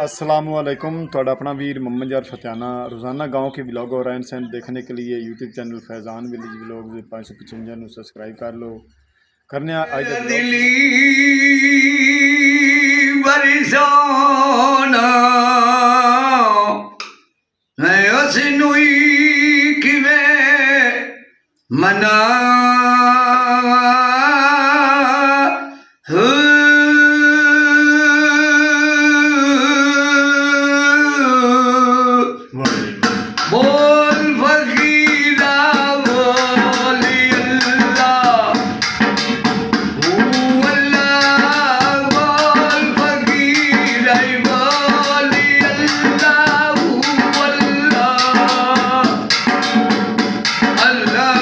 अस्सलामुअलैकुम। थोड़ा अपना वीर मोहम्मद यार फतियाना रोज़ाना गांव के व्लॉग और रहन सहन देखने के लिए YouTube channel Faizan village vlog 555 subscribe कर लो। करने आज मना बोल फकीरा बोली अल्लाह बोल फकीरा बोली अल्लाह अल्लाह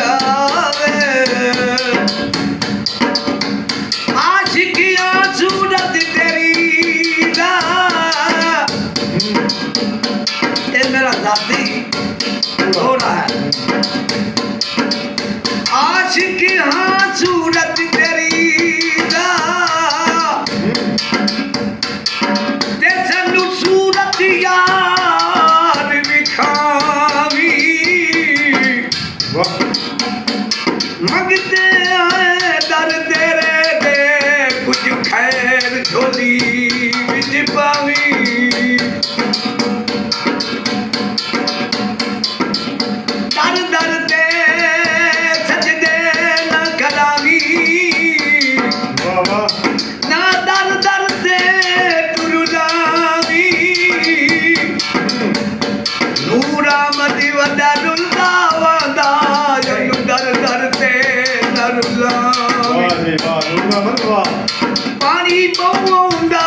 जावे आशिकियां सूरत तेरी दा ये मेरा दादी हो रहा है आशिकियां सूरत तेरी दा ते सानू सूरत यार विखावी मंगते आए दर तेरे दे कुछ खैर झोली विच पावी दर दर ते सजदे न करावी ना दर दर ते तुरुलावी नूरा मदी वदा रुला वदा जनु दर दर ते नरुलावी पानी पौंदा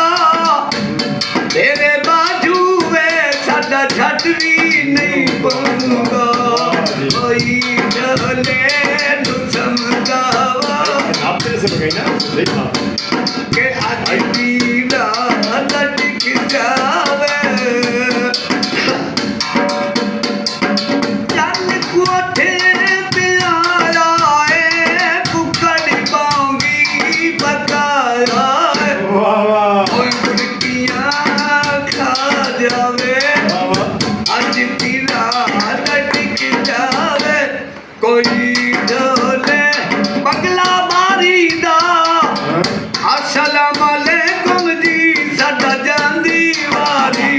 तेरे बाजू में साडा छट भी नहीं पौंदा कोई ढले नु समझावा के आज पीला लटक जावे चल कोठे पे आया है कुकड़ पाऊंगी पकाया है कोई मुर्गियां खा जावे आज पीला लटक जावे कोई ढोले पगला मारी दा अस्सलाम अलैकुम जी साडा जांदी वारी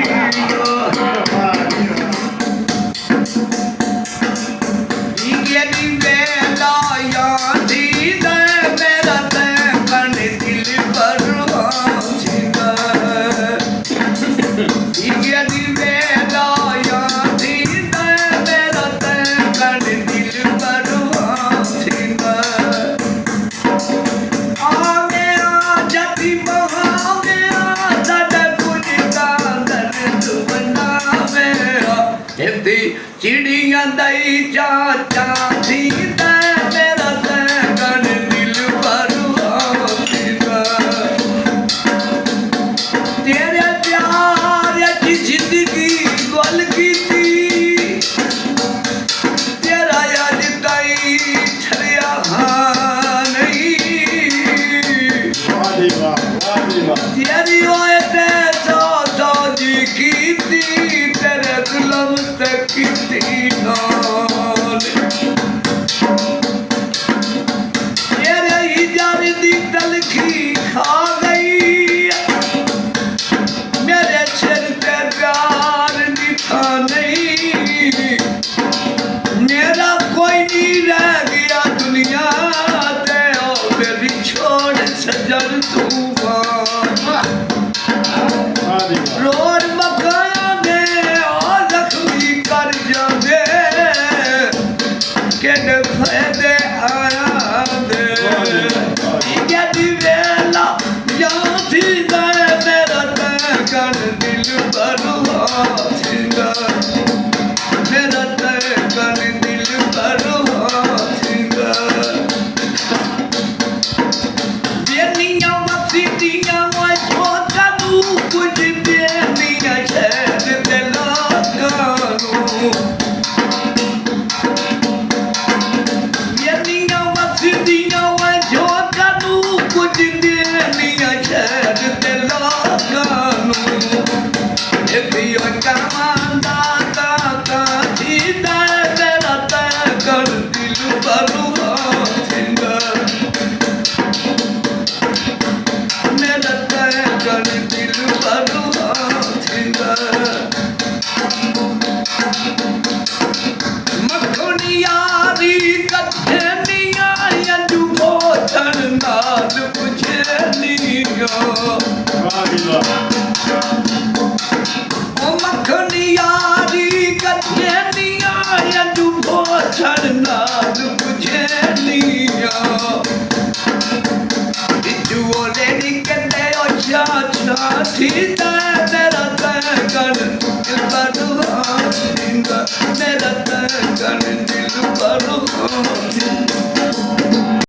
ये दी वेला यादी दे मेरा ते कन दिल पर आंदा ये दी वेला यादी दे मेरा ते कन दिल पर आंदा आ गया जति बहा गया साडा कुछ का दर्द बना मेरा हिंदी चिड़ियां दई चाचा थी ते मेरा ते कन दिल पर आंदा तेरे प्यार की जिंदगी गोल की थी तेरा याद कई ठरिया नहीं तेरी ओए ते सौ जी की थी तेरे गुलाम तक की थी नाल तेरे ही जान दी तलखी खा गई मेरे सिर पे प्यार दिखा नहीं मेरा कोई नहीं रह गया दुनिया ते ओ मेरी छोड़ सजन तूफान रोड मकाया दे और जख्मी कर जादे के फायदे आया दे ये दी वेला या थी दे मेरा ते कन दिल पर आंदा मेरा ते कन दिल पर आंदा बेनिया मसीदियां वो छोटा तू कुछ बेनिया शहर दे लगानू बेनिया मसीदियां वो छोटा तू कुछ बेनिया शहर दे लगानू दियो कमांदा का थी दे मेरा ते कर दिल पर आंदा मेरा ते कर दिल पर आंदा मखनी यारी कथे निया यंदू भोजन नाल पुछे निया ओ मखनी यारी कथे निया यंदू भोजन नाल पुछे निया बिजू ओले निकले ओ ਰਾਜਾ ਛਾਤੀ ਤੇ ਮੇਰਾ ਤੈ ਕਰ ਦਿਲ ਪਰਵਾਹ ਜਿੰਦਾ ਮੇਰਾ ਤੈ ਕਰ ਦਿਲ ਪਰਵਾਹ